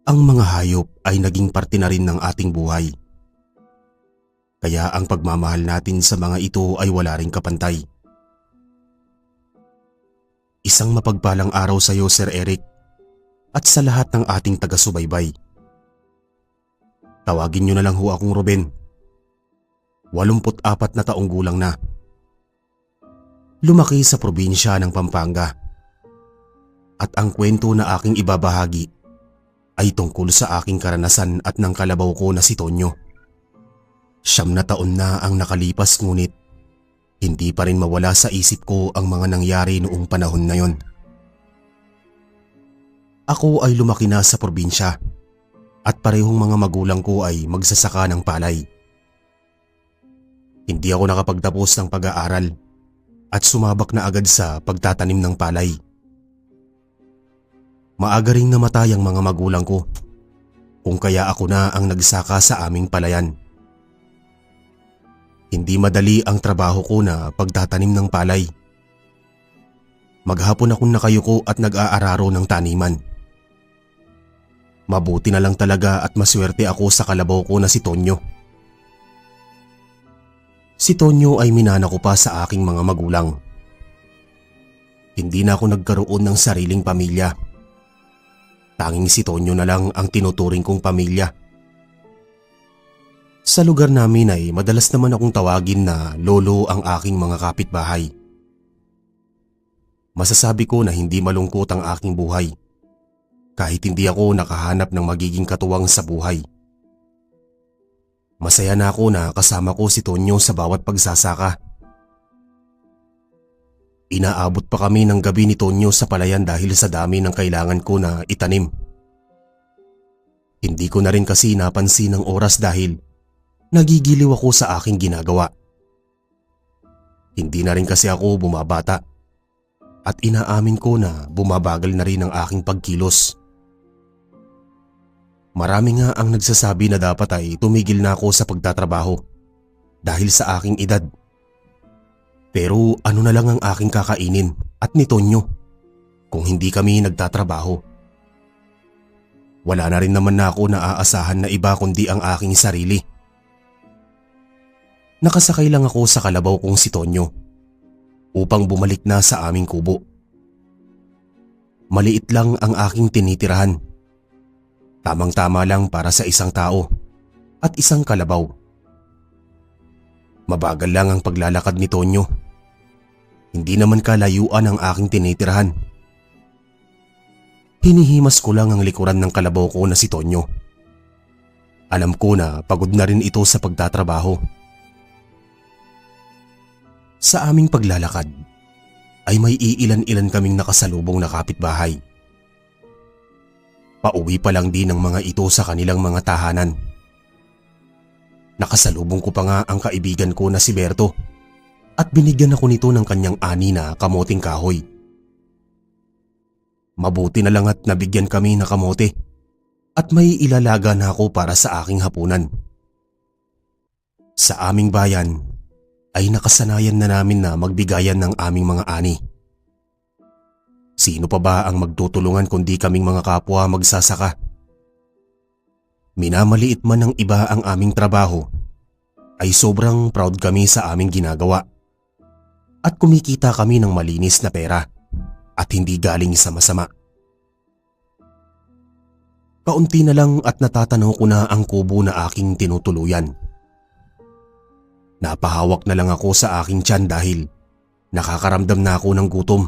Ang mga hayop ay naging parte na rin ng ating buhay. Kaya ang pagmamahal natin sa mga ito ay wala ring kapantay. Isang mapagpalang araw sa iyo, Sir Eric, at sa lahat ng ating taga-subaybay. Tawagin niyo na lang ho akong Ruben. 84 na taong gulang na. Lumaki sa probinsya ng Pampanga. At ang kwento na aking ibabahagi ay tungkol sa aking karanasan at ng kalabaw ko na si Tonyo. 9 na taon na ang nakalipas ngunit hindi pa rin mawala sa isip ko ang mga nangyari noong panahon na yon. Ako ay lumaki na sa probinsya at parehong mga magulang ko ay magsasaka ng palay. Hindi ako nakapagtapos ng pag-aaral at sumabak na agad sa pagtatanim ng palay. Maaga ring namatay ang mga magulang ko, kung kaya ako na ang nagsaka sa aming palayan. Hindi madali ang trabaho ko na pagtatanim ng palay. Maghapon akong nakayuko at nag-aararo ng taniman. Mabuti na lang talaga at maswerte ako sa kalabaw ko na si Tonyo. Si Tonyo ay minana ko pa sa aking mga magulang. Hindi na ako nagkaroon ng sariling pamilya. Tanging si Tonyo na lang ang tinuturing kong pamilya. Sa lugar namin ay madalas naman akong tawagin na lolo ang aking mga kapitbahay. Masasabi ko na hindi malungkot ang aking buhay kahit hindi ako nakahanap ng magiging katuwang sa buhay. Masaya na ako na kasama ko si Tonyo sa bawat pagsasaka. Inaabot pa kami ng gabi ni Tonyo sa palayan dahil sa dami ng kailangan ko na itanim. Hindi ko na rin kasi napansin ang oras dahil nagigiliw ako sa aking ginagawa. Hindi na rin kasi ako bumabata at inaamin ko na bumabagal na rin ang aking pagkilos. Marami nga ang nagsasabi na dapat ay tumigil na ako sa pagtatrabaho dahil sa aking edad. Pero ano na lang ang aking kakainin at ni Tonyo kung hindi kami nagtatrabaho? Wala na rin naman na ako naaasahan na iba kundi ang aking sarili. Nakasakay lang ako sa kalabaw kong si Tonyo upang bumalik na sa aming kubo. Maliit lang ang aking tinitirahan. Tamang-tama lang para sa isang tao at isang kalabaw. Mabagal lang ang paglalakad ni Tonyo. Hindi naman kalayuan ang aking tinitirahan. Hinihimas ko lang ang likuran ng kalabaw ko na si Tonyo. Alam ko na pagod na rin ito sa pagtatrabaho. Sa aming paglalakad ay may iilan-ilan kaming nakasalubong na kapitbahay. Pauwi pa lang din ng mga ito sa kanilang mga tahanan. Nakasalubong ko pa nga ang kaibigan ko na si Berto at binigyan ako nito ng kanyang ani na kamoting kahoy. Mabuti na lang at nabigyan kami ng kamote at may ilalaga na ako para sa aking hapunan. Sa aming bayan ay nakasanayan na namin na magbigayan ng aming mga ani. Sino pa ba ang magtutulungan kundi kaming mga kapwa magsasaka? Minamaliit man ng iba ang aming trabaho, ay sobrang proud kami sa aming ginagawa. At kumikita kami ng malinis na pera at hindi galing sa masama. Kaunti na lang at natatanaw ko na ang kubo na aking tinutuluyan. Napahawak na lang ako sa aking tiyan dahil nakakaramdam na ako ng gutom.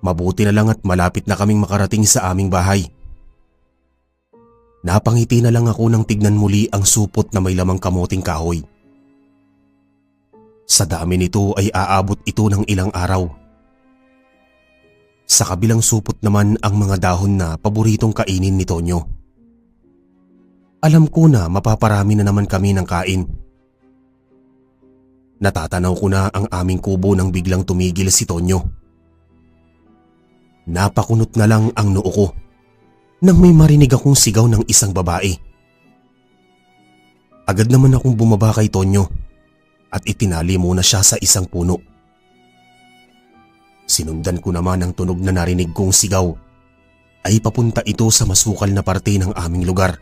Mabuti na lang at malapit na kaming makarating sa aming bahay. Napangiti na lang ako nang tignan muli ang supot na may lamang kamoting kahoy. Sa dami nito ay aabot ito ng ilang araw. Sa kabilang supot naman ang mga dahon na paboritong kainin ni Tonyo. Alam ko na mapaparami na naman kami ng kain. Natatanaw ko na ang aming kubo nang biglang tumigil si Tonyo. Napakunot na lang ang noo ko nang may marinig akong sigaw ng isang babae. Agad naman akong bumaba kay Tonyo at itinali muna siya sa isang puno. Sinundan ko naman ang tunog na narinig kong sigaw ay papunta ito sa masukal na parte ng aming lugar.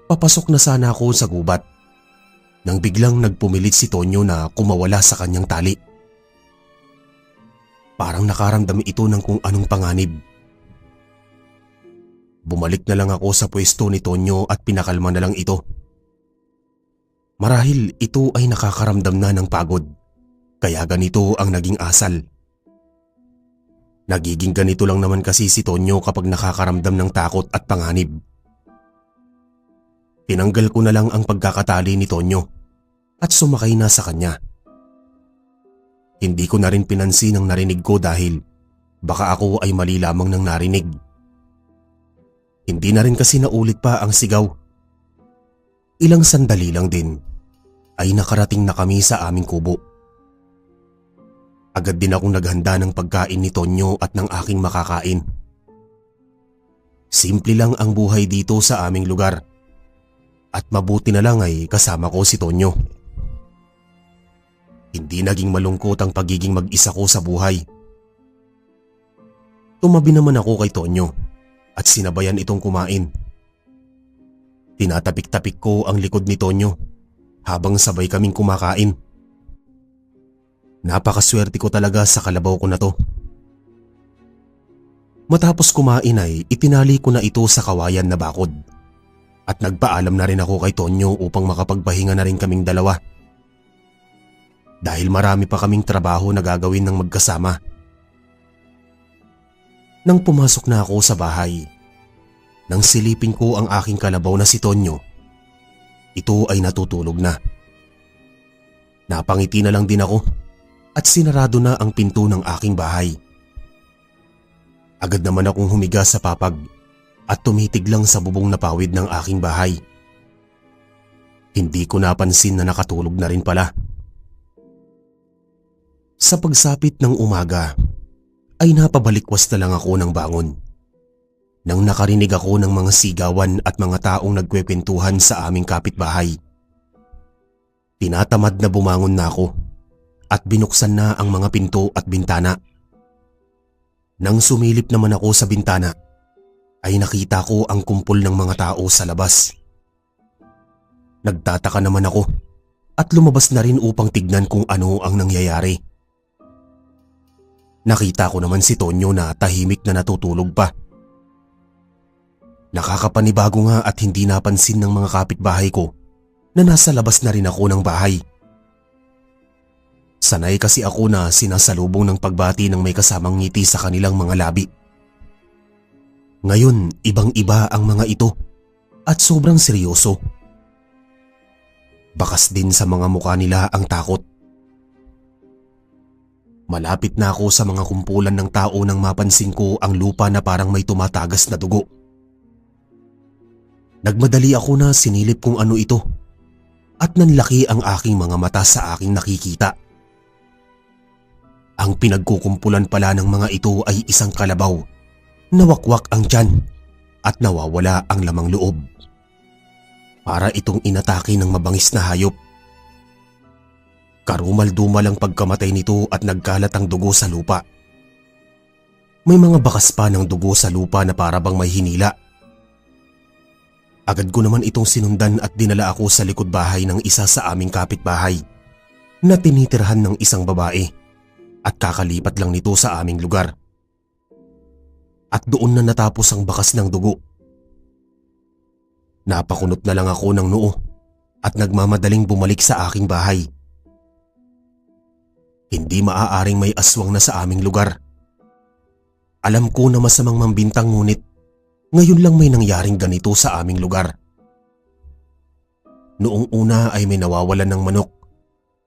Papasok na sana ako sa gubat nang biglang nagpumilit si Tonyo na kumawala sa kanyang tali. Parang nakaramdam ito ng kung anong panganib. Bumalik na lang ako sa pwesto ni Tonyo at pinakalma na lang ito. Marahil ito ay nakakaramdam na ng pagod, kaya ganito ang naging asal. Nagiging ganito lang naman kasi si Tonyo kapag nakakaramdam ng takot at panganib. Tinanggal ko na lang ang pagkakatali ni Tonyo at sumakay na sa kanya. Hindi ko na rin pinansin ang narinig ko dahil baka ako ay mali lamang ng narinig. Hindi na rin kasi naulit pa ang sigaw. Ilang sandali lang din ay nakarating na kami sa aming kubo. Agad din akong naghanda ng pagkain ni Tonyo at ng aking makakain. Simple lang ang buhay dito sa aming lugar. At mabuti na lang ay kasama ko si Tonyo. Hindi naging malungkot ang pagiging mag-isa ko sa buhay. Tumabi naman ako kay Tonyo at sinabayan itong kumain. Tinatapik-tapik ko ang likod ni Tonyo habang sabay kaming kumakain. Napakaswerte ko talaga sa kalabaw ko na to. Matapos kumain ay itinali ko na ito sa kawayan na bakod. At nagpaalam na rin ako kay Tonyo upang makapagpahinga na rin kaming dalawa. Dahil marami pa kaming trabaho na gagawin ng magkasama. Nang pumasok na ako sa bahay, nang silipin ko ang aking kalabaw na si Tonyo, ito ay natutulog na. Napangiti na lang din ako at sinarado na ang pinto ng aking bahay. Agad naman akong humiga sa papag at tumitig lang sa bubong na pawid ng aking bahay. Hindi ko napansin na nakatulog na rin pala. Sa pagsapit ng umaga ay napabalikwas na lang ako ng bangon nang nakarinig ako ng mga sigawan at mga taong nagkwekwentuhan sa aming kapitbahay. Tinatamad na bumangon na ako at binuksan na ang mga pinto at bintana. Nang sumilip naman ako sa bintana, ay nakita ko ang kumpol ng mga tao sa labas. Nagtataka naman ako at lumabas na rin upang tignan kung ano ang nangyayari. Nakita ko naman si Tonyo na tahimik na natutulog pa. Nakakapanibago nga at hindi napansin ng mga kapitbahay ko na nasa labas na rin ako ng bahay. Sanay kasi ako na sinasalubong ng pagbati ng may kasamang ngiti sa kanilang mga labi. Ngayon, ibang-iba ang mga ito at sobrang seryoso. Bakas din sa mga mukha nila ang takot. Malapit na ako sa mga kumpulan ng tao nang mapansin ko ang lupa na parang may tumatagas na dugo. Nagmadali ako na sinilip kung ano ito at nanlaki ang aking mga mata sa aking nakikita. Ang pinagkukumpulan pala ng mga ito ay isang kalabaw. Nawakwak ang tiyan at nawawala ang lamang loob. Para itong inatake ng mabangis na hayop. Karumal-dumal ang pagkamatay nito at nagkalat ang dugo sa lupa. May mga bakas pa ng dugo sa lupa na para bang may hinila. Agad ko naman itong sinundan at dinala ako sa likod bahay ng isa sa aming kapitbahay na tinitirhan ng isang babae at kakalipat lang nito sa aming lugar. At doon na natapos ang bakas ng dugo. Napakunot na lang ako ng noo at nagmamadaling bumalik sa aking bahay. Hindi maaaring may aswang na sa aming lugar. Alam ko na masamang mambintang ngunit ngayon lang may nangyaring ganito sa aming lugar. Noong una ay may nawawalan ng manok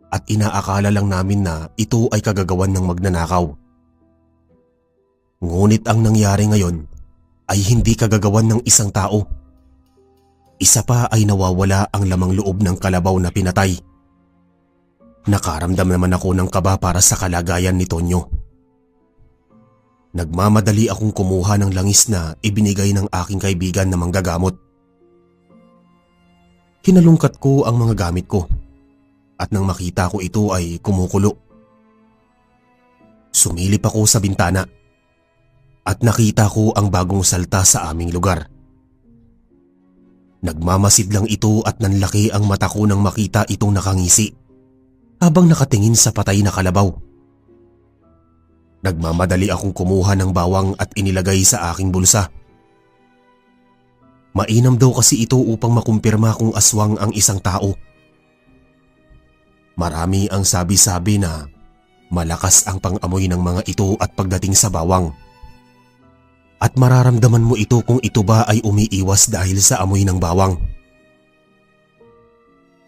at inaakala lang namin na ito ay kagagawan ng magnanakaw. Ngunit ang nangyari ngayon ay hindi kagagawan ng isang tao. Isa pa ay nawawala ang lamang loob ng kalabaw na pinatay. Nakaramdam naman ako ng kaba para sa kalagayan ni Tonyo. Nagmamadali akong kumuha ng langis na ibinigay ng aking kaibigan na manggagamot. Kinalungkat ko ang mga gamit ko at nang makita ko ito ay kumukulo. Sumilip ako sa bintana. at nakita ko ang bagong salta sa aming lugar. Nagmamasid lang ito at nanlaki ang mata ko nang makita itong nakangisi habang nakatingin sa patay na kalabaw. Nagmamadali akong kumuha ng bawang at inilagay sa aking bulsa. Mainam daw kasi ito upang makumpirma kung aswang ang isang tao. Marami ang sabi-sabi na malakas ang pang-amoy ng mga ito at pagdating sa bawang. At mararamdaman mo ito kung ito ba ay umiiwas dahil sa amoy ng bawang.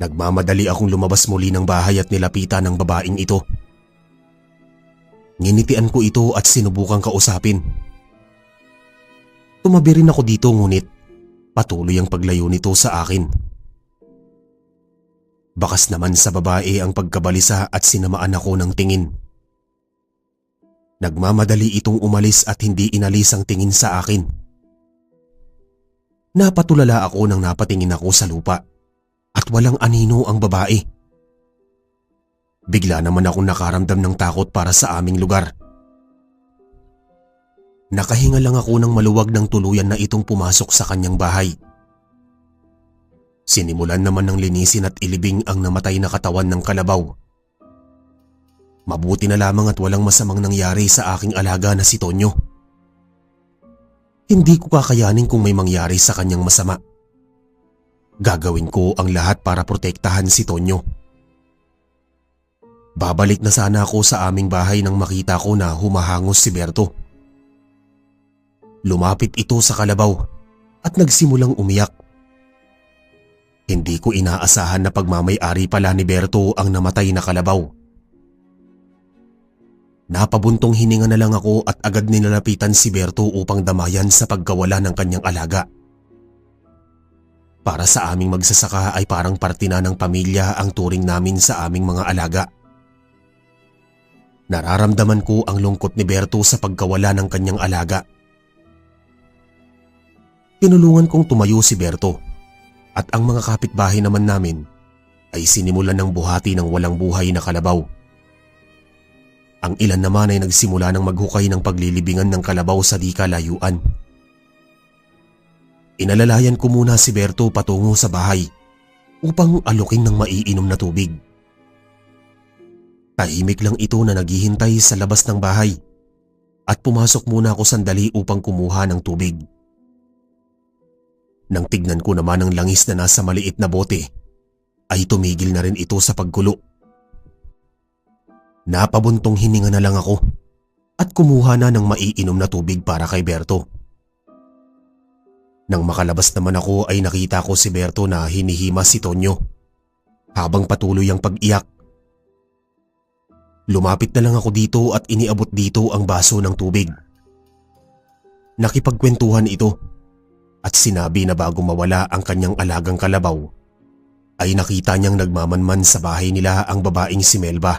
Nagmamadali akong lumabas muli ng bahay at nilapitan ng babaeng ito. Nginitian ko ito at sinubukang kausapin. Tumabi rin ako dito ngunit patuloy ang paglayo nito sa akin. Bakas naman sa babae ang pagkabalisa at sinamaan ako ng tingin. Nagmamadali itong umalis at hindi inalis ang tingin sa akin. Napatulala ako nang napatingin ako sa lupa at walang anino ang babae. Bigla naman akong nakaramdam ng takot para sa aming lugar. Nakahinga lang ako ng maluwag ng tuluyan na itong pumasok sa kanyang bahay. Sinimulan naman ng linisin at ilibing ang namatay na katawan ng kalabaw. Mabuti na lamang at walang masamang nangyari sa aking alaga na si Tonyo. Hindi ko kakayanin kung may mangyari sa kanyang masama. Gagawin ko ang lahat para protektahan si Tonyo. Babalik na sana ako sa aming bahay nang makita ko na humahangos si Berto. Lumapit ito sa kalabaw at nagsimulang umiyak. Hindi ko inaasahan na pagmamay-ari pala ni Berto ang namatay na kalabaw. Napabuntong hininga na lang ako at agad nilalapitan si Berto upang damayan sa pagkawala ng kanyang alaga. Para sa aming magsasaka ay parang parte na ng pamilya ang turing namin sa aming mga alaga. Nararamdaman ko ang lungkot ni Berto sa pagkawala ng kanyang alaga. Tinulungan kong tumayo si Berto at ang mga kapitbahay naman namin ay sinimulan ng buhati ng walang buhay na kalabaw. Ang ilan naman ay nagsimula ng maghukay ng paglilibingan ng kalabaw sa di kalayuan. Inalalayan ko muna si Berto patungo sa bahay upang alukin ng maiinom na tubig. Tahimik lang ito na naghihintay sa labas ng bahay at pumasok muna ako sandali upang kumuha ng tubig. Nang tignan ko naman ang langis na nasa maliit na bote, ay tumigil na rin ito sa pagkulo. Napabuntong hininga na lang ako at kumuha na ng maiinom na tubig para kay Berto. Nang makalabas naman ako ay nakita ko si Berto na hinihima si Tonyo habang patuloy ang pag-iyak. Lumapit na lang ako dito at iniabot dito ang baso ng tubig. Nakipagkwentuhan ito at sinabi na bago mawala ang kanyang alagang kalabaw ay nakita niyang nagmamanman sa bahay nila ang babaeng si Melba.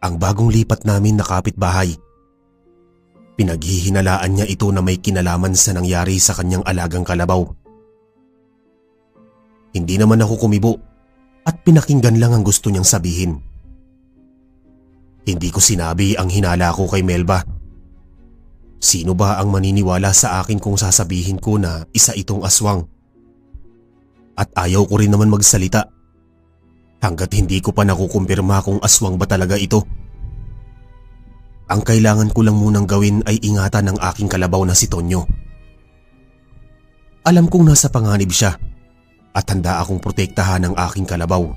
Ang bagong lipat namin na kapitbahay. Pinaghihinalaan niya ito na may kinalaman sa nangyari sa kanyang alagang kalabaw. Hindi naman ako kumibo at pinakinggan lang ang gusto niyang sabihin. Hindi ko sinabi ang hinala ko kay Melba. Sino ba ang maniniwala sa akin kung sasabihin ko na isa itong aswang? At ayaw ko rin naman magsalita hanggat hindi ko pa nakukumpirma kung aswang ba talaga ito. Ang kailangan ko lang munang gawin ay ingatan ang aking kalabaw na si Tonyo. Alam kong nasa panganib siya at handa akong protektahan ang aking kalabaw.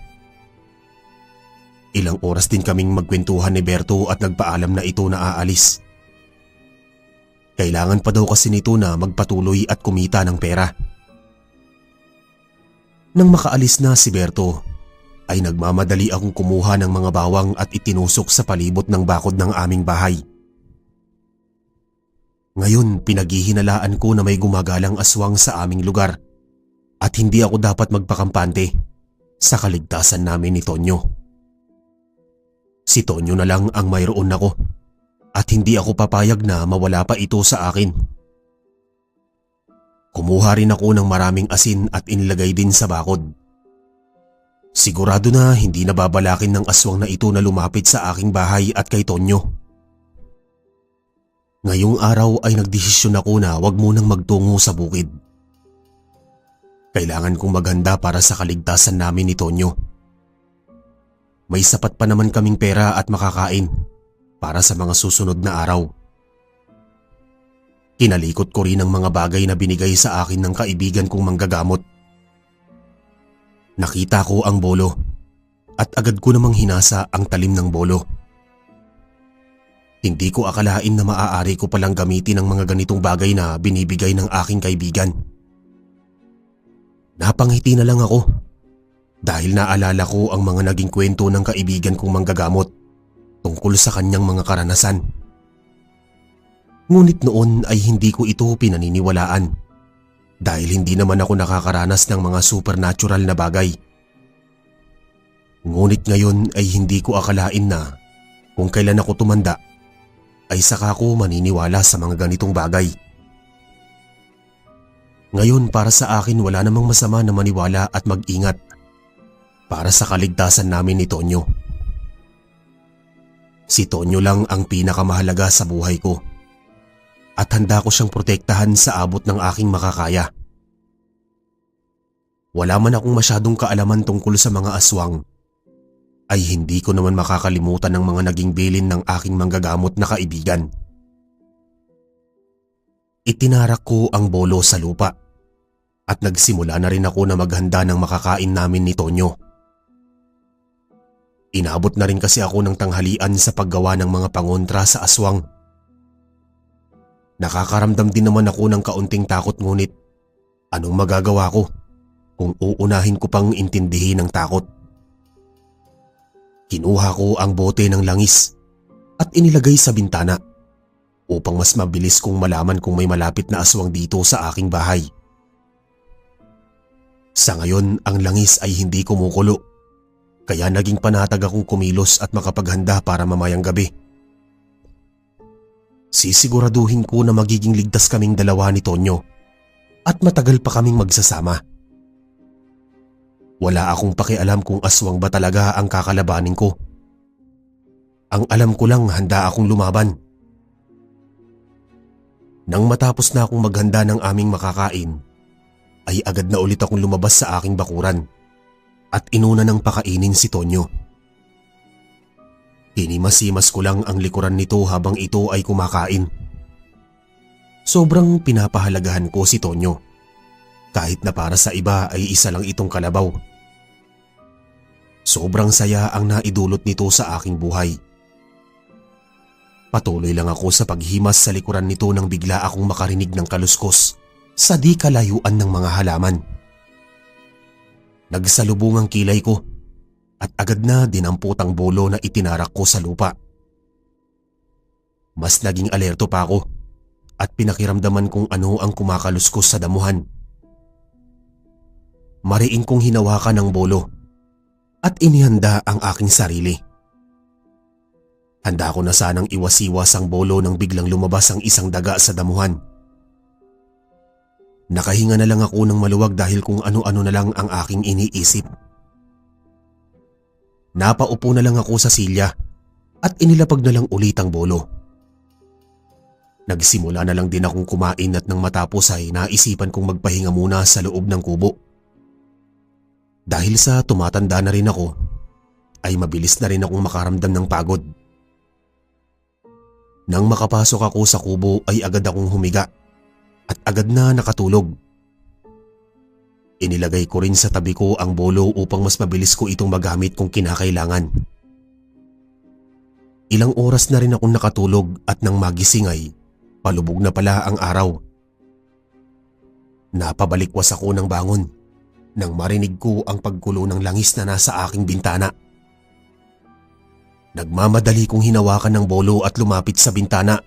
Ilang oras din kaming magkwentuhan ni Berto at nagpaalam na ito na aalis. Kailangan pa daw kasi nito na magpatuloy at kumita ng pera. Nang makaalis na si Berto, ay nagmamadali akong kumuha ng mga bawang at itinusok sa palibot ng bakod ng aming bahay. Ngayon pinaghihinalaan ko na may gumagalang aswang sa aming lugar at hindi ako dapat magpakampante sa kaligtasan namin ni Tonyo. Si Tonyo na lang ang mayroon ako at hindi ako papayag na mawala pa ito sa akin. Kumuha rin ako ng maraming asin at inilagay din sa bakod. Sigurado na hindi nababalakin ng aswang na ito na lumapit sa aking bahay at kay Tonyo. Ngayong araw ay nagdesisyon ako na wag munang magtungo sa bukid. Kailangan kong maghanda para sa kaligtasan namin ni Tonyo. May sapat pa naman kaming pera at makakain para sa mga susunod na araw. Kinalikot ko rin ang mga bagay na binigay sa akin ng kaibigan kong manggagamot. Nakita ko ang bolo at agad ko namang hinasa ang talim ng bolo. Hindi ko akalain na maaari ko palang gamitin ang mga ganitong bagay na binibigay ng aking kaibigan. Napangiti na lang ako dahil naalala ko ang mga naging kwento ng kaibigan kong manggagamot tungkol sa kanyang mga karanasan. Ngunit noon ay hindi ko ito pinaniniwalaan dahil hindi naman ako nakakaranas ng mga supernatural na bagay. Ngunit ngayon ay hindi ko akalain na kung kailan ako tumanda ay saka ko maniniwala sa mga ganitong bagay. Ngayon para sa akin wala namang masama na maniwala at mag-ingat para sa kaligtasan namin ni Tonyo. Si Tonyo lang ang pinakamahalaga sa buhay ko at handa ko siyang protektahan sa abot ng aking makakaya. Wala man akong masyadong kaalaman tungkol sa mga aswang, ay hindi ko naman makakalimutan ng mga naging bilin ng aking manggagamot na kaibigan. Itinarak ko ang bolo sa lupa at nagsimula na rin ako na maghanda ng makakain namin ni Tonyo. Inabot na rin kasi ako ng tanghalian sa paggawa ng mga pangontra sa aswang. Nakakaramdam din naman ako ng kaunting takot ngunit anong magagawa ko kung uunahin ko pang intindihin ang takot? Kinuha ko ang bote ng langis at inilagay sa bintana upang mas mabilis kong malaman kung may malapit na aswang dito sa aking bahay. Sa ngayon ang langis ay hindi kumukulo kaya naging panatag akong kumilos at makapaghanda para mamayang gabi. Sisiguraduhin ko na magiging ligtas kaming dalawa ni Tonyo at matagal pa kaming magsasama. Wala akong pakialam kung aswang ba talaga ang kakalabanin ko. Ang alam ko lang handa akong lumaban. Nang matapos na akong maghanda ng aming makakain, ay agad na ulit akong lumabas sa aking bakuran at inuna ng pakainin si Tonyo. Hinimasimas ko lang ang likuran nito habang ito ay kumakain. Sobrang pinapahalagahan ko si Tonyo, kahit na para sa iba ay isa lang itong kalabaw. Sobrang saya ang naidulot nito sa aking buhay. Patuloy lang ako sa paghimas sa likuran nito nang bigla akong makarinig ng kaluskos sa di kalayuan ng mga halaman. Nagsalubong ang kilay ko at agad na dinampot ang bolo na itinarak ko sa lupa. Mas naging alerto pa ako at pinakiramdaman kung ano ang kumakaluskos sa damuhan. Mariin kong hinawakan ang bolo at inihanda ang aking sarili. Handa ko na sanang iwas-iwas ang bolo nang biglang lumabas ang isang daga sa damuhan. Nakahinga na lang ako ng maluwag dahil kung ano-ano na lang ang aking iniisip. Napaupo na lang ako sa silya at inilapag na lang ulit ang bolo. Nagsimula na lang din akong kumain at nang matapos ay naisipan kong magpahinga muna sa loob ng kubo. Dahil sa tumatanda na rin ako, ay mabilis na rin akong makaramdam ng pagod. Nang makapasok ako sa kubo ay agad akong humiga at agad na nakatulog. Inilagay ko rin sa tabi ko ang bolo upang mas mabilis ko itong magamit kung kinakailangan. Ilang oras na rin akong nakatulog at nang magising ay palubog na pala ang araw. Napabalikwas ako ng bangon nang marinig ko ang paggulo ng langis na nasa aking bintana. Nagmamadali kong hinawakan ng bolo at lumapit sa bintana.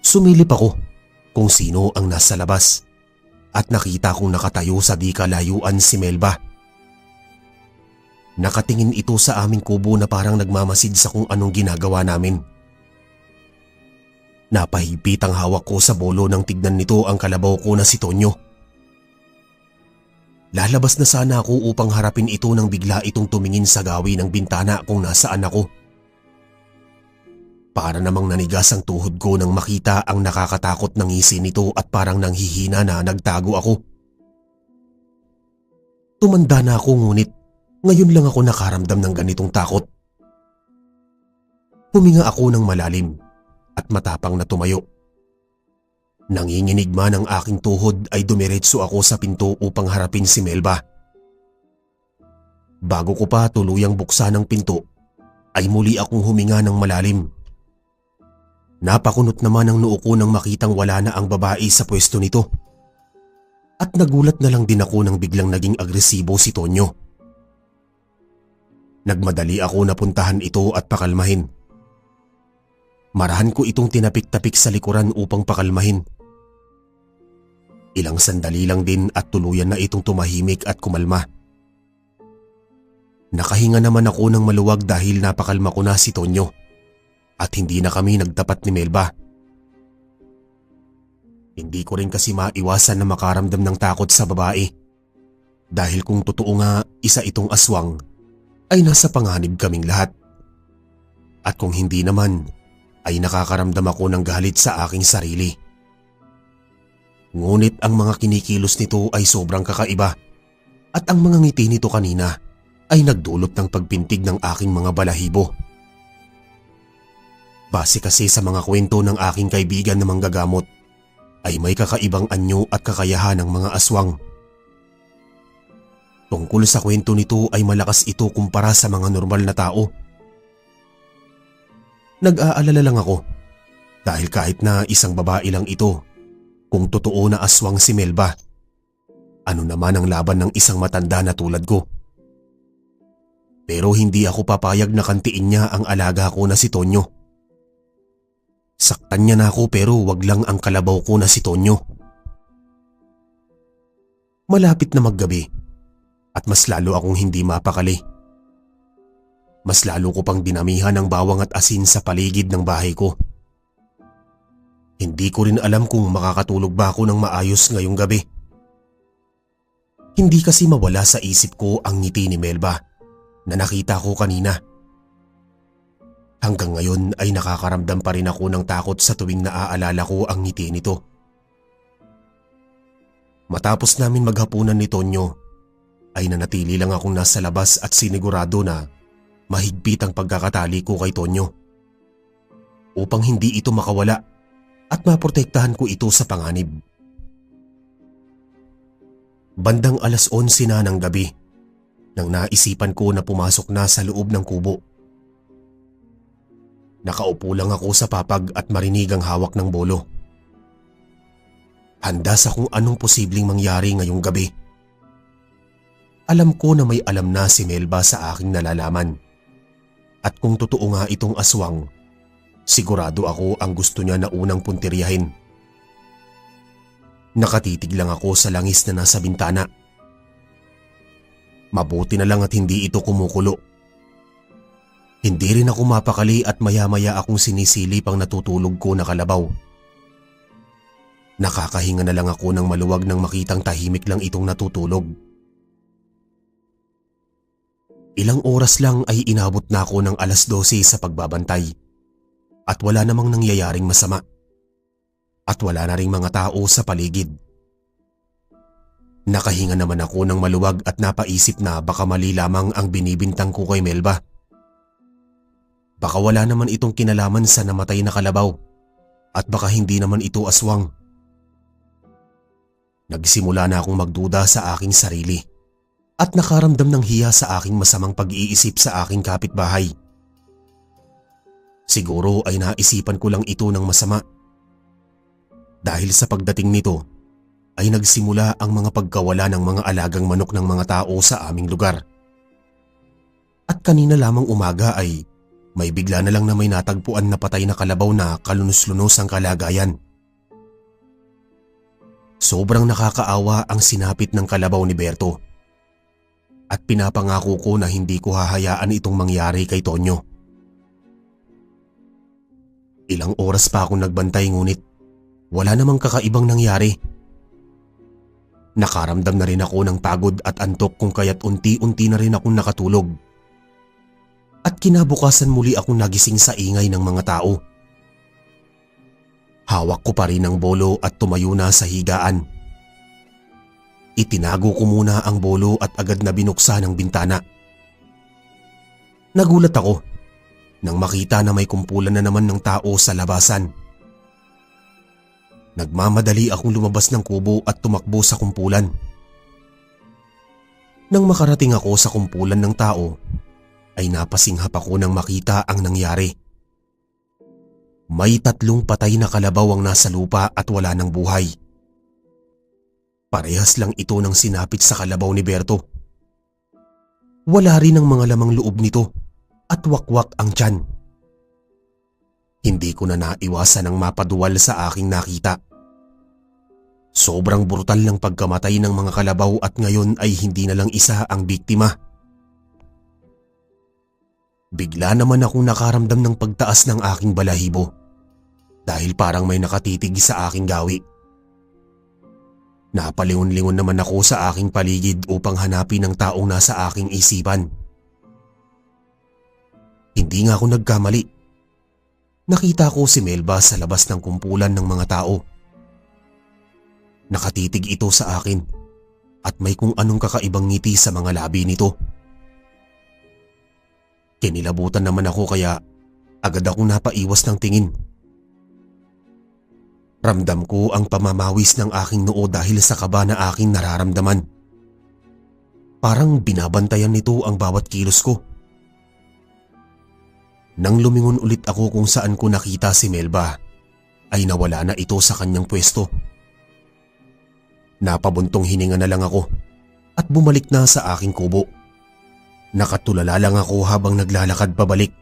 Sumilip ako kung sino ang nasa labas at nakita kong nakatayo sa di kalayuan si Melba. Nakatingin ito sa aming kubo na parang nagmamasid sa kung anong ginagawa namin. Napahigpit ang hawak ko sa bolo nang tignan nito ang kalabaw ko na si Tonyo. Lalabas na sana ako upang harapin ito nang bigla itong tumingin sa gawi ng bintana kung nasaan ako. Para namang nanigas ang tuhod ko nang makita ang nakakatakot na ngisi nito at parang nanghihina na nagtago ako. Tumanda na ako ngunit ngayon lang ako nakaramdam ng ganitong takot. Huminga ako ng malalim at matapang na tumayo. Nanginginig man ang aking tuhod ay dumiretso ako sa pinto upang harapin si Melba. Bago ko pa tuluyang buksan ang pinto, ay muli akong huminga ng malalim. Napakunot naman ang noo ko nang makitang wala na ang babae sa pwesto nito. At nagulat na lang din ako nang biglang naging agresibo si Tonyo. Nagmadali ako na puntahan ito at pakalmahin. Marahan ko itong tinapik-tapik sa likuran upang pakalmahin. Ilang sandali lang din at tuluyan na itong tumahimik at kumalma. Nakahinga naman ako ng maluwag dahil napakalma ko na si Tonyo at hindi na kami nagtapat ni Melba. Hindi ko rin kasi maiwasan na makaramdam ng takot sa babae dahil kung totoo nga isa itong aswang ay nasa panganib kaming lahat. At kung hindi naman ay nakakaramdam ako ng galit sa aking sarili. Ngunit ang mga kinikilos nito ay sobrang kakaiba at ang mga ngiti nito kanina ay nagdulot ng pagpintig ng aking mga balahibo. Base kasi sa mga kwento ng aking kaibigan na manggagamot ay may kakaibang anyo at kakayahan ng mga aswang. Tungkol sa kwento nito ay malakas ito kumpara sa mga normal na tao. Nag-aalala lang ako dahil kahit na isang babae lang ito, kung totoo na aswang si Melba, ano naman ang laban ng isang matanda na tulad ko? Pero hindi ako papayag na kantiin niya ang alaga ko na si Tonyo. Saktan niya na ako pero wag lang ang kalabaw ko na si Tonyo. Malapit na maggabi at mas lalo akong hindi mapakali. Mas lalo ko pang dinamihan ng bawang at asin sa paligid ng bahay ko. Hindi ko rin alam kung makakatulog ba ako ng maayos ngayong gabi. Hindi kasi mawala sa isip ko ang ngiti ni Melba na nakita ko kanina. Hanggang ngayon ay nakakaramdam pa rin ako ng takot sa tuwing naaalala ko ang ngiti nito. Matapos namin maghapunan ni Tonyo, ay nanatili lang akong nasa labas at sinigurado na mahigpit ang pagkakatali ko kay Tonyo upang hindi ito makawala at maprotektahan ko ito sa panganib. Bandang 11:00 na ng gabi nang naisipan ko na pumasok na sa loob ng kubo. Nakaupo lang ako sa papag at marinig ang hawak ng bolo. Handa sa kung anong posibleng mangyari ngayong gabi. Alam ko na may alam na si Melba sa aking nalalaman. At kung totoo nga itong aswang, sigurado ako ang gusto niya na unang puntiryahin. Nakatitig lang ako sa langis na nasa bintana. Mabuti na lang at hindi ito kumukulo. Hindi rin ako mapakali at maya-maya akong sinisilip ang natutulog ko na kalabaw. Nakakahinga na lang ako ng maluwag nang makitang tahimik lang itong natutulog. Ilang oras lang ay inabot na ako ng 12:00 sa pagbabantay at wala namang nangyayaring masama. At wala na ring mga tao sa paligid. Nakahinga naman ako ng maluwag at napaisip na baka mali lamang ang binibintang ko kay Melba. Baka wala naman itong kinalaman sa namatay na kalabaw at baka hindi naman ito aswang. Nagsimula na akong magduda sa aking sarili at nakaramdam ng hiya sa aking masamang pag-iisip sa aking kapitbahay. Siguro ay naisipan ko lang ito ng masama. Dahil sa pagdating nito ay nagsimula ang mga pagkawala ng mga alagang manok ng mga tao sa aming lugar. At kanina lamang umaga ay may bigla na lang na may natagpuan na patay na kalabaw na kalunos-lunos ang kalagayan. Sobrang nakakaawa ang sinapit ng kalabaw ni Berto. At pinapangako ko na hindi ko hahayaan itong mangyari kay Tonyo. Ilang oras pa akong nagbantay ngunit wala namang kakaibang nangyari. Nakaramdam na rin ako ng pagod at antok kung kaya't unti-unti na rin akong nakatulog. At kinabukasan muli akong nagising sa ingay ng mga tao. Hawak ko pa rin ang bolo at tumayo na sa higaan. Itinago ko muna ang bolo at agad na binuksan ang bintana. Nagulat ako nang makita na may kumpulan na naman ng tao sa labasan. Nagmamadali akong lumabas ng kubo at tumakbo sa kumpulan. Nang makarating ako sa kumpulan ng tao, ay napasinghap ako nang makita ang nangyari. May 3 patay na kalabaw ang nasa lupa at wala ng buhay. Parehas lang ito ng sinapit sa kalabaw ni Berto. Wala rin ang mga lamang loob nito at wakwak ang tiyan. Hindi ko na naiwasan ang mapaduwal sa aking nakita. Sobrang brutal ng pagkamatay ng mga kalabaw at ngayon ay hindi na lang isa ang biktima. Bigla naman akong nakaramdam ng pagtaas ng aking balahibo dahil parang may nakatitig sa aking gawi. Napalingon-lingon naman ako sa aking paligid upang hanapin ang taong nasa aking isipan. Hindi nga ako nagkamali. Nakita ko si Melba sa labas ng kumpulan ng mga tao. Nakatitig ito sa akin at may kung anong kakaibang ngiti sa mga labi nito. Kinilabutan naman ako kaya agad akong napaiwas ng tingin. Ramdam ko ang pamamawis ng aking noo dahil sa kaba na aking nararamdaman. Parang binabantayan nito ang bawat kilos ko. Nang lumingon ulit ako kung saan ko nakita si Melba, ay nawala na ito sa kanyang pwesto. Napabuntong hininga na lang ako at bumalik na sa aking kubo. Nakatulala lang ako habang naglalakad pabalik.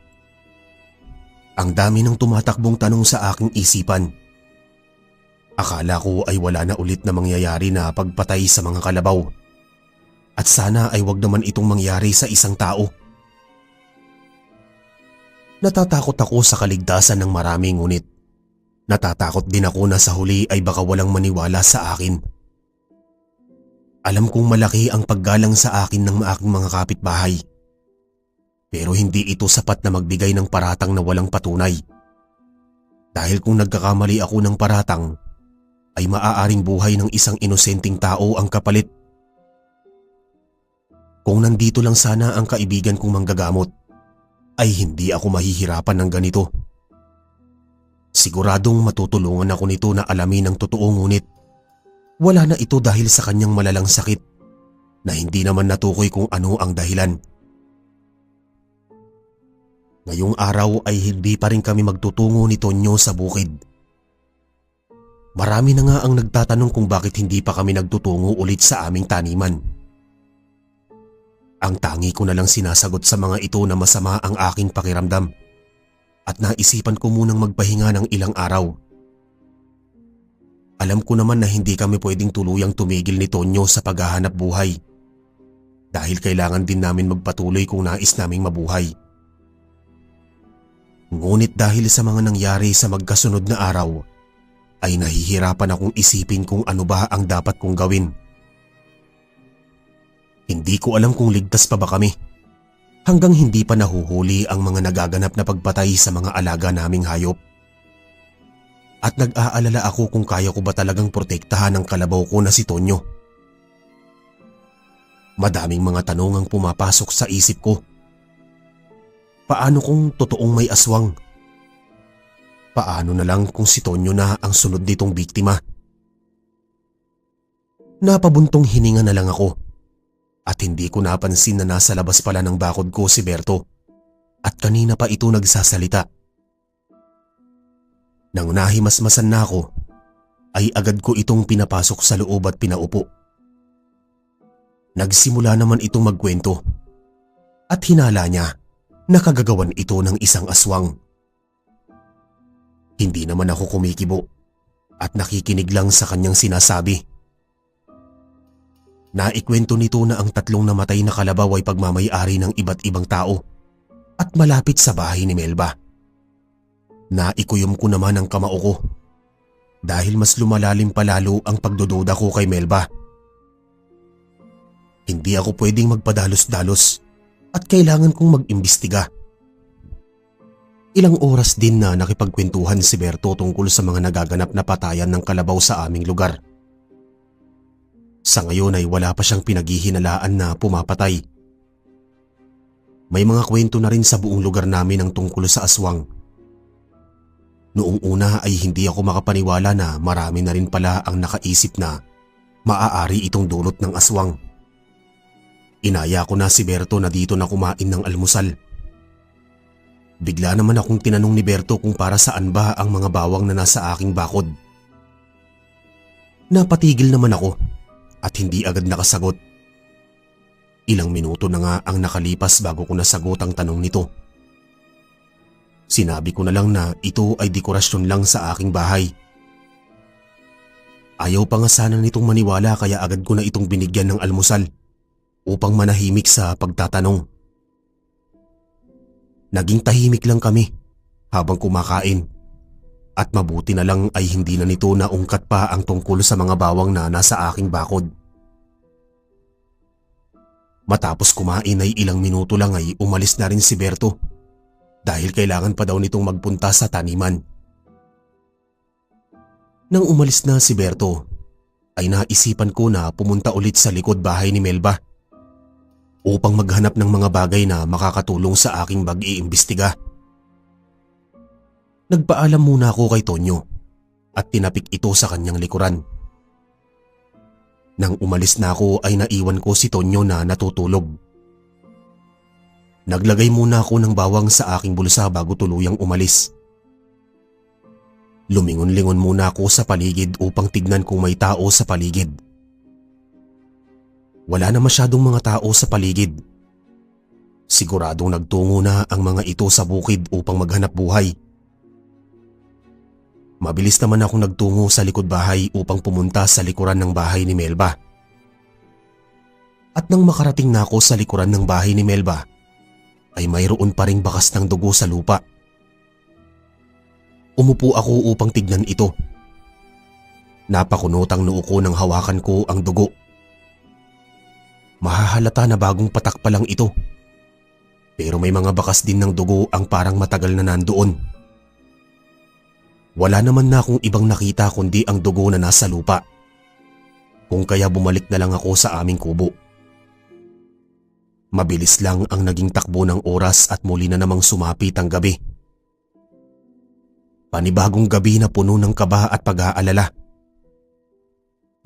Ang dami ng tumatakbong tanong sa aking isipan. Akala ko ay wala na ulit na mangyayari na pagpatay sa mga kalabaw. At sana ay wag naman itong mangyari sa isang tao. Natatakot ako sa kaligtasan ng marami ngunit natatakot din ako na sa huli ay baka walang maniwala sa akin. Alam kong malaki ang paggalang sa akin ng aking mga kapitbahay. Pero hindi ito sapat na magbigay ng paratang na walang patunay. Dahil kung nagkakamali ako ng paratang, ay maaaring buhay ng isang inosenteng tao ang kapalit. Kung nandito lang sana ang kaibigan kong manggagamot, ay hindi ako mahihirapan ng ganito. Siguradong matutulungan ako nito na alamin ang totoo ngunit wala na ito dahil sa kanyang malalang sakit na hindi naman natukoy kung ano ang dahilan. Ngayong araw ay hindi pa rin kami magtutungo ni Tonyo sa bukid. Marami na nga ang nagtatanong kung bakit hindi pa kami nagtutungo ulit sa aming taniman. Ang tangi ko na lang sinasagot sa mga ito na masama ang aking pakiramdam at naisipan ko munang magpahinga ng ilang araw. Alam ko naman na hindi kami pwedeng tuluyang tumigil ni Tonyo sa paghahanap buhay dahil kailangan din namin magpatuloy kung nais naming mabuhay. Ngunit dahil sa mga nangyari sa magkasunod na araw, ay nahihirapan akong isipin kung ano ba ang dapat kong gawin. Hindi ko alam kung ligtas pa ba kami hanggang hindi pa nahuhuli ang mga nagaganap na pagpatay sa mga alaga naming hayop. At nag-aalala ako kung kaya ko ba talagang protektahan ang kalabaw ko na si Tonyo. Madaming mga tanong ang pumapasok sa isip ko. Paano kung totoong may aswang? Paano na lang kung si Tonyo na ang sunod nitong biktima? Napabuntong hininga na lang ako at hindi ko napansin na nasa labas pala ng bakod ko si Berto at kanina pa ito nagsasalita. Nang nahimasmasan na ako, ay agad ko itong pinapasok sa loob at pinaupo. Nagsimula naman itong magkwento at hinala niya na kagagawan ito ng isang aswang. Hindi naman ako kumikibo at nakikinig lang sa kanyang sinasabi. Naikwento nito na ang 3 namatay na kalabaw ay pagmamay-ari ng iba't ibang tao at malapit sa bahay ni Melba. Naikuyom ko naman ang kamao ko dahil mas lumalalim palalo ang pagdududa ko kay Melba. Hindi ako pwedeng magpadalos-dalos at kailangan kong mag-imbestiga. Ilang oras din na nakipagkwentuhan si Berto tungkol sa mga nagaganap na patayan ng kalabaw sa aming lugar. Sa ngayon ay wala pa siyang pinaghihinalaan na pumapatay. May mga kwento na rin sa buong lugar namin ang tungkol sa aswang. Noong una ay hindi ako makapaniwala na marami na rin pala ang nakaisip na maaari itong dulot ng aswang. Inaya ko na si Berto na dito na kumain ng almusal. Bigla naman akong tinanong ni Berto kung para saan ba ang mga bawang na nasa aking bakod. Napatigil naman ako at hindi agad nakasagot. Ilang minuto na nga ang nakalipas bago ko nasagot ang tanong nito. Sinabi ko na lang na ito ay dekorasyon lang sa aking bahay. Ayaw pa nga sana nitong maniwala kaya agad ko na itong binigyan ng almusal upang manahimik sa pagtatanong. Naging tahimik lang kami habang kumakain at mabuti na lang ay hindi na nito naungkat pa ang tungkol sa mga bawang na nasa aking bakod. Matapos kumain ay ilang minuto lang ay umalis na rin si Berto dahil kailangan pa daw nitong magpunta sa taniman. Nang umalis na si Berto ay naisipan ko na pumunta ulit sa likod bahay ni Melba upang maghanap ng mga bagay na makakatulong sa aking pag-iimbestiga. Nagpaalam muna ako kay Tonyo at tinapik ito sa kanyang likuran. Nang umalis na ako ay naiwan ko si Tonyo na natutulog. Naglagay muna ako ng bawang sa aking bulsa bago tuluyang umalis. Lumingon-lingon muna ako sa paligid upang tignan kung may tao sa paligid. Wala na masyadong mga tao sa paligid. Siguradong nagtungo na ang mga ito sa bukid upang maghanap buhay. Mabilis naman akong nagtungo sa likod bahay upang pumunta sa likuran ng bahay ni Melba. At nang makarating na ako sa likuran ng bahay ni Melba, ay mayroon pa ring bakas ng dugo sa lupa. Umupo ako upang tignan ito. Napakunot ang noo ko nang hawakan ko ang dugo. Mahahalata na bagong patak pa lang ito. Pero may mga bakas din ng dugo ang parang matagal na nandoon. Wala naman na akong ibang nakita kundi ang dugo na nasa lupa. Kung kaya bumalik na lang ako sa aming kubo. Mabilis lang ang naging takbo ng oras at muli na namang sumapit ang gabi. Panibagong gabi na puno ng kaba at pag-aalala.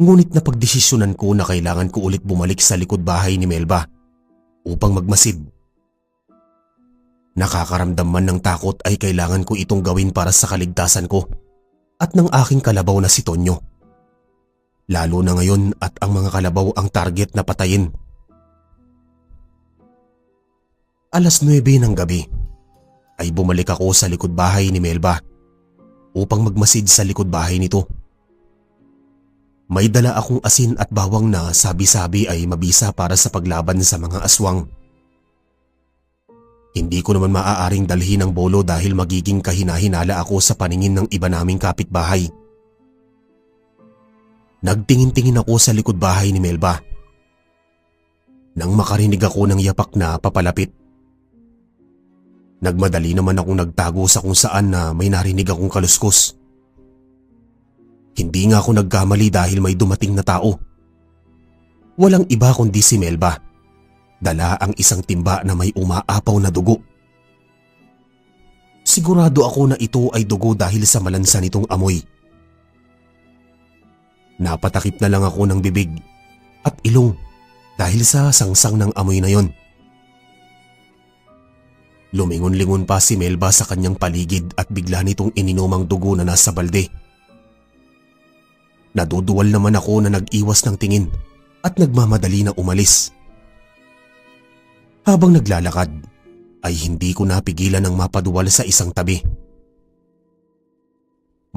Ngunit napagdesisyonan ko na kailangan ko ulit bumalik sa likod bahay ni Melba upang magmasid. Nakakaramdam man ng takot ay kailangan ko itong gawin para sa kaligtasan ko at ng aking kalabaw na si Tonyo. Lalo na ngayon at ang mga kalabaw ang target na patayin. 9:00 ng gabi ay bumalik ako sa likod bahay ni Melba upang magmasid sa likod bahay nito. May dala akong asin at bawang na sabi-sabi ay mabisa para sa paglaban sa mga aswang. Hindi ko naman maaaring dalhin ang bolo dahil magiging kahina-hinala ako sa paningin ng iba naming kapitbahay. Nagtingin-tingin ako sa likod bahay ni Melba. Nang makarinig ako ng yapak na papalapit. Nagmadali naman akong nagtago sa kung saan na may narinig akong kaluskos. Hindi nga ako nagkamali dahil may dumating na tao. Walang iba kundi si Melba. Dala ang isang timba na may umaapaw na dugo. Sigurado ako na ito ay dugo dahil sa malansa nitong amoy. Napatakip na lang ako ng bibig at ilong dahil sa sangsang ng amoy na yon. Lumingon-lingon pa si Melba sa kanyang paligid at bigla nitong ininom ang dugo na nasa balde. Naduduwal naman ako na nag-iwas ng tingin at nagmamadali na umalis. Habang naglalakad ay hindi ko napigilan ng mapaduwal sa isang tabi.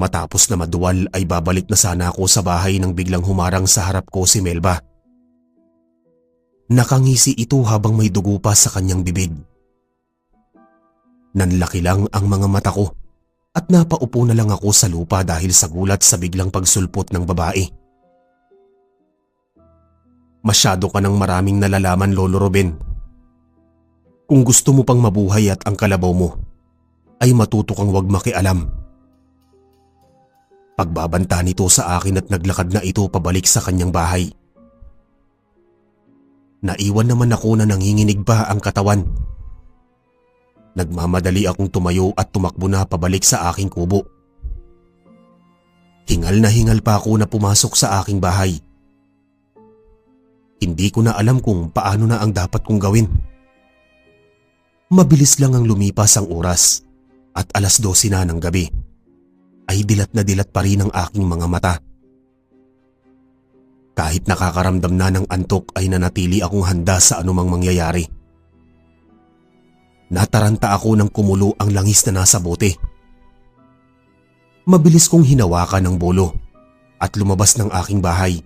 Matapos na maduwal ay babalik na sana ako sa bahay nang biglang humarang sa harap ko si Melba. Nakangisi ito habang may dugo pa sa kanyang bibig. Nanlaki lang ang mga mata ko at napaupo na lang ako sa lupa dahil sa gulat sa biglang pagsulpot ng babae. Masyado ka ng maraming nalalaman, Lolo Ruben. Kung gusto mo pang mabuhay at ang kalabaw mo, ay matuto kang wag makialam. Pagbabanta nito sa akin at naglakad na ito pabalik sa kanyang bahay. Naiwan naman ako na nanginginig pa ang katawan. Nagmamadali akong tumayo at tumakbo na pabalik sa aking kubo. Hingal na hingal pa ako na pumasok sa aking bahay. Hindi ko na alam kung paano na ang dapat kong gawin. Mabilis lang ang lumipas ang oras at 12:00 na ng gabi ay dilat na dilat pa rin ang aking mga mata. Kahit nakakaramdam na ng antok ay nanatili akong handa sa anumang mangyayari. Nataranta ako nang kumulo ang langis na nasa bote. Mabilis kong hinawakan ng bolo at lumabas ng aking bahay.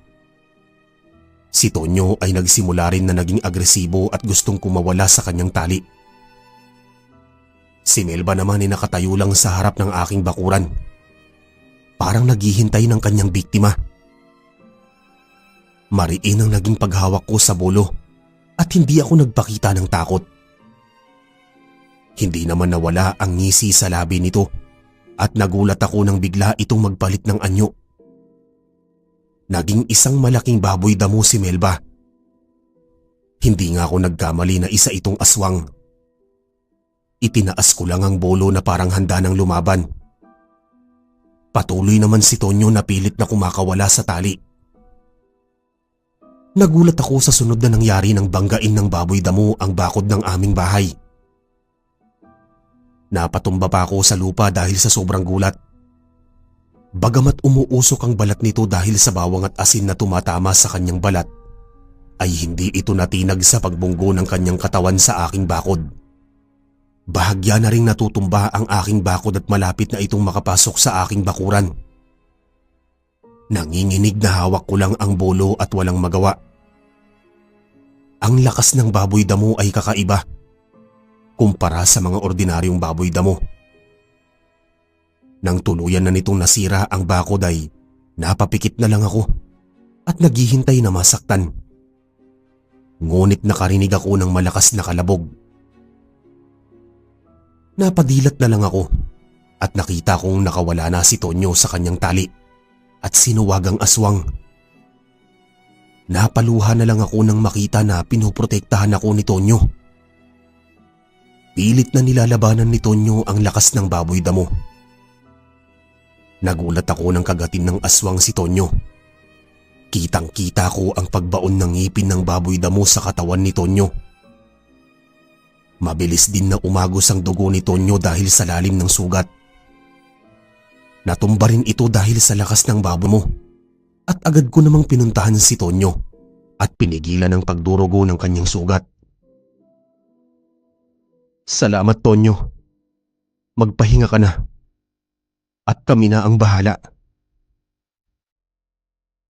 Si Tonyo ay nagsimula rin na naging agresibo at gustong kumawala sa kanyang tali. Si Melba naman ay nakatayo lang sa harap ng aking bakuran. Parang naghihintay ng kanyang biktima. Mariin ang naging paghawak ko sa bolo at hindi ako nagpakita ng takot. Hindi naman nawala ang ngisi sa labi nito at nagulat ako nang bigla itong magpalit ng anyo. Naging isang malaking baboy damo si Melba. Hindi nga ako nagkamali na isa itong aswang. Itinaas ko lang ang bolo na parang handa ng lumaban. Patuloy naman si Tonyo na pilit na kumakawala sa tali. Nagulat ako sa sunod na nangyari nang banggain ng baboy damo ang bakod ng aming bahay. Napatumba pa ako sa lupa dahil sa sobrang gulat. Bagamat umuusok ang balat nito dahil sa bawang at asin na tumatama sa kanyang balat, ay hindi ito natinag sa pagbunggo ng kanyang katawan sa aking bakod. Bahagya na ring natutumba ang aking bakod at malapit na itong makapasok sa aking bakuran. Nanginginig na hawak ko lang ang bolo at walang magawa. Ang lakas ng baboy damo ay kakaiba kumpara sa mga ordinaryong baboy damo. Nang tuluyan na nitong nasira ang bakod ay napapikit na lang ako at naghihintay na masaktan. Ngunit nakarinig ako ng malakas na kalabog. Napadilat na lang ako at nakita kong nakawala na si Tonyo sa kanyang tali at sinuwagang aswang. Napaluha na lang ako nang makita na pinoprotektahan ako ni Tonyo. Pilit na nilalabanan ni Tonyo ang lakas ng baboy damo. Nagulat ako nang kagatin ng aswang si Tonyo. Kitang-kita ko ang pagbaon ng ngipin ng baboy damo sa katawan ni Tonyo. Mabilis din na umagos ang dugo ni Tonyo dahil sa lalim ng sugat. Natumba rin ito dahil sa lakas ng baboy mo at agad ko namang pinuntahan si Tonyo at pinigilan ang pagdurugo ng kanyang sugat. Salamat, Tonyo. Magpahinga ka na at kami na ang bahala.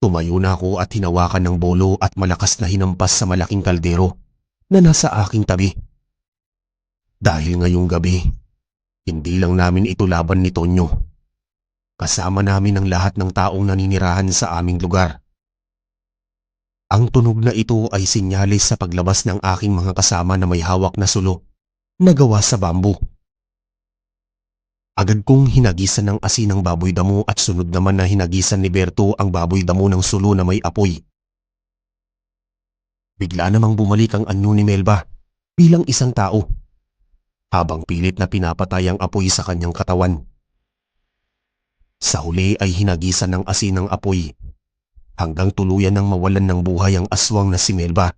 Tumayo na ako at hinawakan ng bolo at malakas na hinampas sa malaking kaldero na nasa aking tabi. Dahil ngayong gabi, hindi lang namin ito laban ni Tonyo. Kasama namin ang lahat ng taong naninirahan sa aming lugar. Ang tunog na ito ay sinyalis sa paglabas ng aking mga kasama na may hawak na sulo na gawa sa bambu. Agad kong hinagisan ng asin ng baboy damo at sunod naman na hinagisan ni Berto ang baboy damo ng sulo na may apoy. Bigla namang bumalik ang anyo ni Melba bilang isang tao, habang pilit na pinapatay ang apoy sa kanyang katawan. Sa huli ay hinagisan ng asin ng apoy hanggang tuluyan ng mawalan ng buhay ang aswang na si Melba.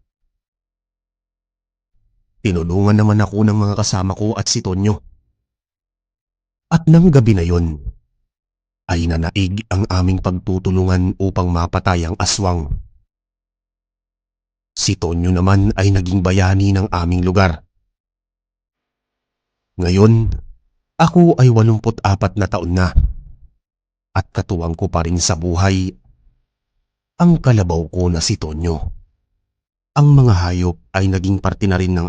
Tinulungan naman ako ng mga kasama ko at si Tonyo. At nang gabi na yon, ay nanaig ang aming pagtutulungan upang mapatay ang aswang. Si Tonyo naman ay naging bayani ng aming lugar. Ngayon, ako ay 84 na taon na at katuwang ko pa rin sa buhay ang kalabaw ko na si Tonyo. Ang mga hayop ay naging parte na rin ng